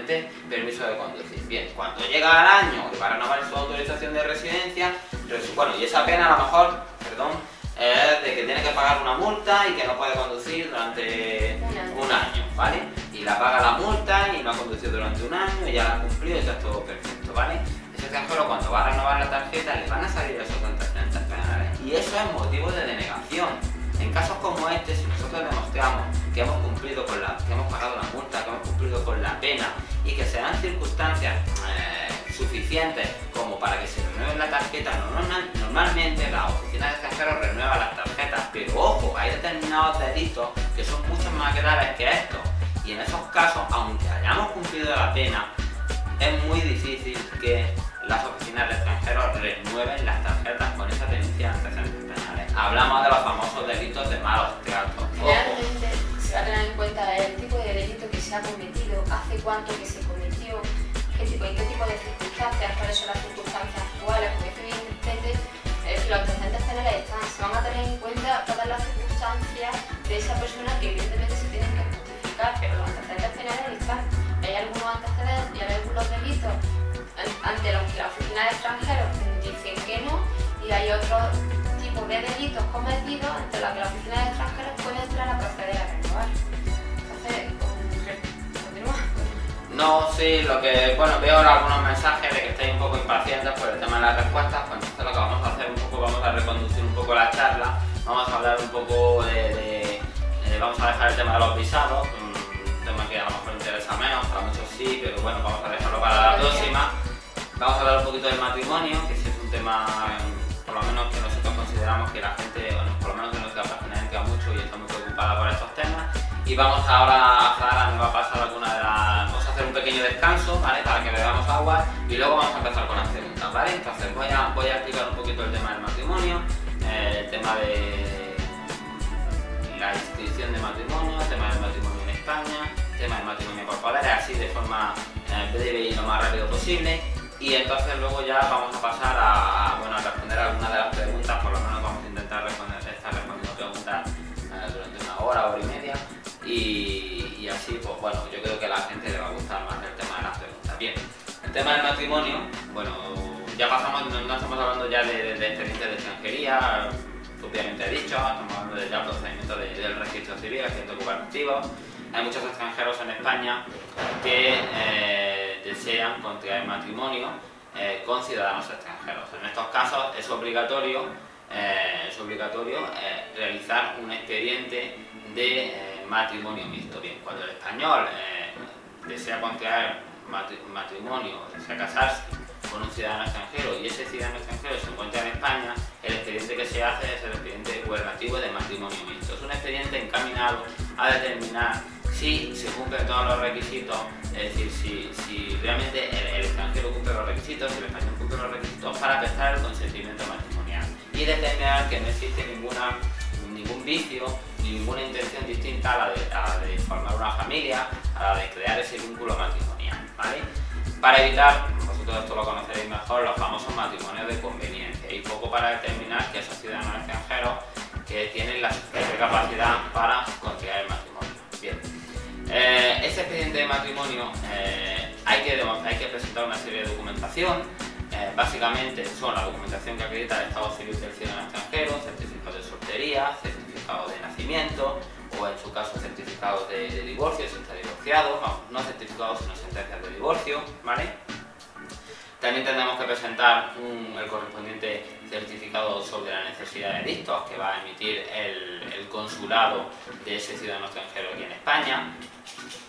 simplemente permiso de conducir. Bien, cuando llega el año y va a renovar su autorización de residencia, bueno, y esa pena a lo mejor, perdón, es de que tiene que pagar una multa y que no puede conducir durante un año, ¿vale? Y la paga la multa y no ha conducido durante un año y ya la ha cumplido y está todo perfecto, ¿vale? Ese extranjero cuando va a renovar la tarjeta le van a salir esos antecedentes penales y eso es motivo de denegación. En casos como este, si nosotros demostramos que hemos cumplido con que hemos pagado la multa, que hemos cumplido con la pena y que se dan circunstancias suficientes como para que se renueve la tarjeta, normalmente la oficina de extranjeros renueva las tarjetas, pero ojo, hay determinados delitos que son mucho más graves que estos y en esos casos, aunque hayamos cumplido la pena, es muy difícil que las oficinas de extranjeros renueven las tarjetas con esa tenencia de antecedentes penales. Hablamos de los famosos delitos de malos tratos. Realmente se va a tener en cuenta el tipo de delito que se ha cometido, hace cuánto que se cometió, en qué tipo de circunstancias, cuáles son las circunstancias actuales, porque evidentemente los antecedentes penales se van a tener en cuenta todas las circunstancias de esa persona que evidentemente se tienen que justificar, pero los antecedentes penales están. Hay algunos antecedentes y hay algunos delitos ante los que la oficina de extranjeros dicen que no y hay otros tipos de delitos cometidos ante los que la oficina de extranjeros puede entrar a proceder a renovar. Entonces, continúa. No, sí, bueno, veo ahora algunos mensajes de que estáis un poco impacientes por el tema de las respuestas, pues entonces lo que vamos a hacer un poco, vamos a reconducir un poco la charla, vamos a hablar un poco vamos a dejar el tema de los visados, un tema que a lo mejor interesa menos, para muchos sí, pero bueno, vamos a dejarlo para la próxima. Vamos a hablar un poquito del matrimonio, que sí es un tema, por lo menos que nosotros consideramos que la gente, bueno, por lo menos en nuestra página entra mucho y está muy preocupada por estos temas. Y vamos ahora, Zahara me va a pasar alguna de las... Vamos a hacer un pequeño descanso, ¿vale? Para que bebamos agua y luego vamos a empezar con las preguntas, ¿vale? Entonces voy a explicar un poquito el tema del matrimonio, el tema de la inscripción de matrimonio, el tema del matrimonio en España, el tema del matrimonio por poderes, así de forma breve y lo más rápido posible. Y entonces luego ya vamos a pasar a responder algunas de las preguntas, por lo menos vamos a intentar estar respondiendo preguntas durante una hora y media. Y así, pues bueno, yo creo que a la gente le va a gustar más el tema de las preguntas. Bien, el tema del matrimonio, bueno, ya pasamos, no estamos hablando ya de expedientes de extranjería, propiamente dicho, estamos hablando de ya procedimiento del registro civil, agente cooperativo. Hay muchos extranjeros en España que desean contraer matrimonio con ciudadanos extranjeros. En estos casos es obligatorio realizar un expediente de matrimonio mixto. Bien, cuando el español desea contraer matrimonio, desea casarse con un ciudadano extranjero y ese ciudadano extranjero se encuentra en España, el expediente que se hace es el expediente gubernativo de matrimonio mixto. Es un expediente encaminado a determinar si se cumplen todos los requisitos, es decir, si realmente el extranjero cumple los requisitos, si el español cumple los requisitos para prestar el consentimiento matrimonial y determinar que no existe ningún vicio ni ninguna intención distinta a la de formar una familia, a la de crear ese vínculo matrimonial, ¿vale? Para evitar, vosotros esto lo conoceréis mejor, los famosos matrimonios de conveniencia y poco para determinar que esos ciudadanos extranjeros que tienen la suficiente capacidad para contraer el matrimonio. Bien, ese expediente de matrimonio hay que presentar una serie de documentación. Básicamente son la documentación que acredita el estado civil del ciudadano extranjero, certificado de soltería, certificado de nacimiento o en su caso certificado de divorcio si está divorciado, no certificados sino sentencias de divorcio, ¿vale? También tendremos que presentar el correspondiente certificado sobre la necesidad de dictos que va a emitir el consulado de ese ciudadano extranjero aquí en España,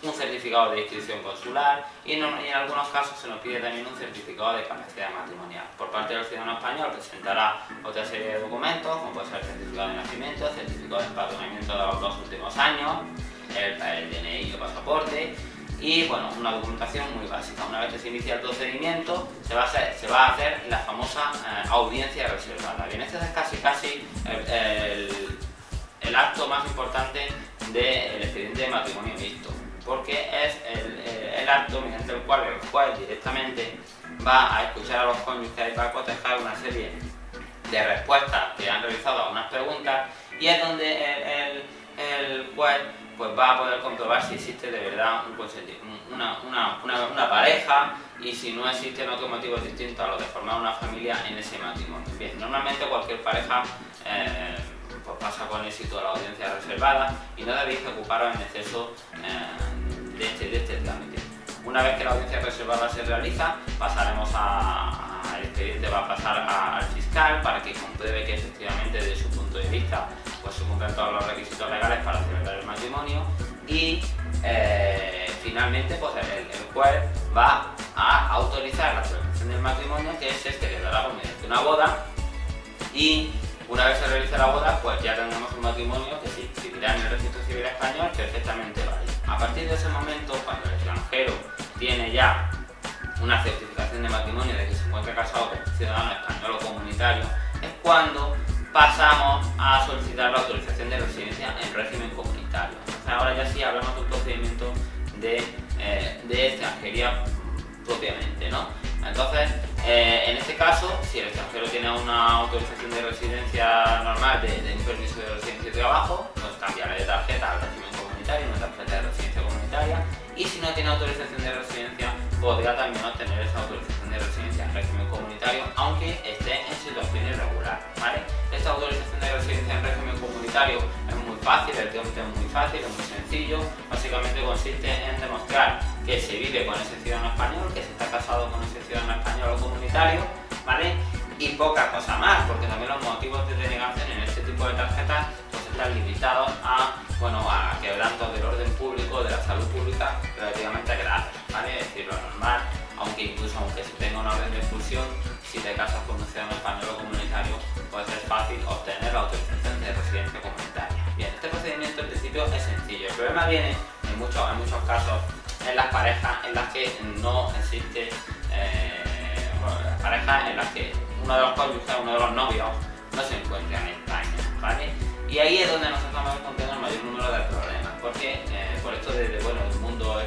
un certificado de inscripción consular y en algunos casos se nos pide también un certificado de capacidad matrimonial. Por parte del ciudadano español presentará otra serie de documentos, como puede ser el certificado de nacimiento, el certificado de empadronamiento de los 2 últimos años, el DNI o pasaporte y bueno, una documentación muy básica. Una vez que se inicia el procedimiento se va a hacer la famosa audiencia reservada. Bien, este es casi el acto más importante del expediente de matrimonio mixto, porque es el acto mediante el cual el juez directamente va a escuchar a los cónyuges y va a cotejar una serie de respuestas que han realizado a unas preguntas y es donde el juez pues va a poder comprobar si existe de verdad una pareja y si no existen otros motivos distintos a los de formar una familia en ese matrimonio. Bien, normalmente cualquier pareja pues pasa con éxito a la audiencia reservada y no debéis ocuparos en exceso de este trámite. Una vez que la audiencia reservada se realiza, pasaremos el expediente va a pasar al fiscal para que compruebe que efectivamente desde su punto de vista pues se cumplen todos los requisitos legales para celebrar el matrimonio y finalmente pues el juez va a autorizar la celebración del matrimonio, que se celebrará mediante una boda, y una vez se realice la boda pues ya tendremos un matrimonio que se inscribirá en el registro civil español perfectamente válido. A partir de ese momento, cuando el extranjero tiene ya una certificación de matrimonio de que se encuentra casado con un ciudadano español o comunitario, es cuando pasamos a solicitar la autorización de residencia en régimen comunitario. Entonces, ahora ya sí hablamos de un procedimiento de extranjería propiamente, ¿no? Entonces, en este caso, si el extranjero tiene una autorización de residencia normal de un permiso de residencia y trabajo, pues cambiará de tarjeta al régimen comunitario, una tarjeta de residencia comunitaria, y si no tiene autorización de residencia, podrá también obtener esa autorización de residencia en régimen comunitario, aunque esté en situación irregular, ¿vale? Esta autorización de residencia en régimen comunitario es muy fácil, el trámite es muy fácil, es muy sencillo. Básicamente consiste en demostrar que se vive con ese ciudadano español, que se está casado con ese ciudadano español o comunitario, ¿vale? Y poca cosa más, porque también los motivos de denegación en este tipo de tarjetas pues están limitados a quebrantos del orden público, de la salud pública relativamente graves, ¿vale? Es decir, lo normal, aunque se tenga una orden de expulsión, si te casas con un ciudadano español o comunitario, puede ser fácil obtener la autorización de residencia comunitaria. Bien, este procedimiento en principio es sencillo. El problema viene en muchos casos en las parejas en las que no existe, las parejas en las que uno de los cónyuges, uno de los novios, no se encuentra en España, ¿vale? Y ahí es donde nosotros vamos encontrando el mayor número de problemas, porque por esto del mundo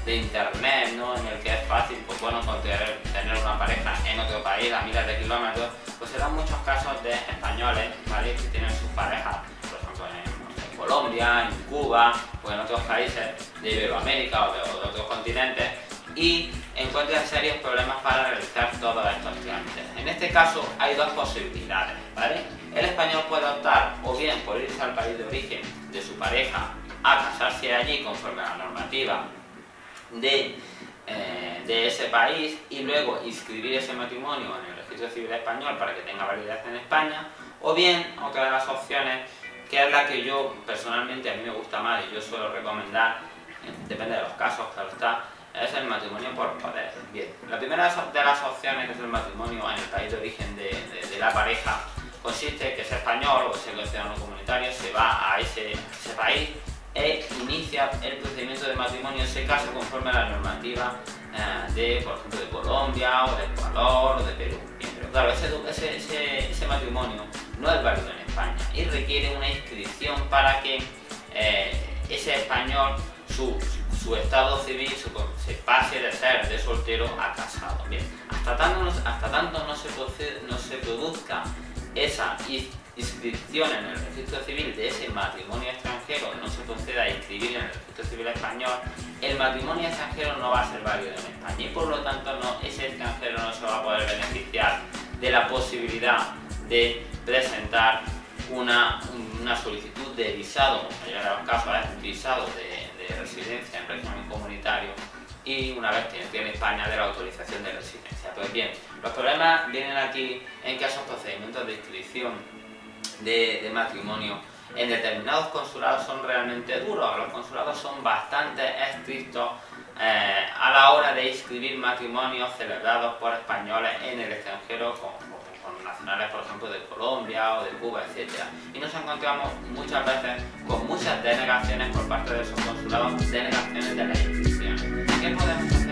de internet, ¿no? En el que es fácil pues, tener una pareja en otro país a miles de kilómetros, pues se dan muchos casos de españoles, ¿vale? Que tienen sus parejas, por ejemplo, en Colombia, en Cuba o en otros países de Iberoamérica o de otros continentes, y encuentran serios problemas para realizar todos estos trámites. En este caso hay dos posibilidades, ¿vale? El español puede optar o bien por irse al país de origen de su pareja a casarse allí conforme a la normativa de ese país y luego inscribir ese matrimonio en el registro civil español para que tenga validez en España, o bien otra de las opciones, que es la que yo personalmente a mí me gusta más y yo suelo recomendar, depende de los casos, claro está, es el matrimonio por poder. Bien, la primera de las opciones, que es el matrimonio en el país de origen de la pareja, consiste en que ese español o ese ciudadano comunitario se va a ese país e inicia el procedimiento de matrimonio, se casa conforme a la normativa por ejemplo, de Colombia o de Ecuador o de Perú. Bien, pero claro, ese matrimonio no es válido en España y requiere una inscripción para que ese español, su estado civil se pase de ser de soltero a casado. Bien, hasta tanto no se produzca esa inscripción en el registro civil de ese matrimonio extranjero, no se proceda a inscribir en el registro civil español, el matrimonio extranjero no va a ser válido en España y por lo tanto ese extranjero no se va a poder beneficiar de la posibilidad de presentar una solicitud de visado, en la mayoría de los casos es visado de residencia en régimen comunitario, y una vez que tiene España de la autorización de residencia. Pues bien, los problemas vienen aquí en que esos procedimientos de inscripción de matrimonio en determinados consulados son realmente duros. Los consulados son bastante estrictos a la hora de inscribir matrimonios celebrados por españoles en el extranjero con nacionales, por ejemplo, de Colombia o de Cuba, etc. Y nos encontramos muchas veces con muchas denegaciones por parte de esos consulados, denegaciones de la inscripción. ¿Qué podemos hacer?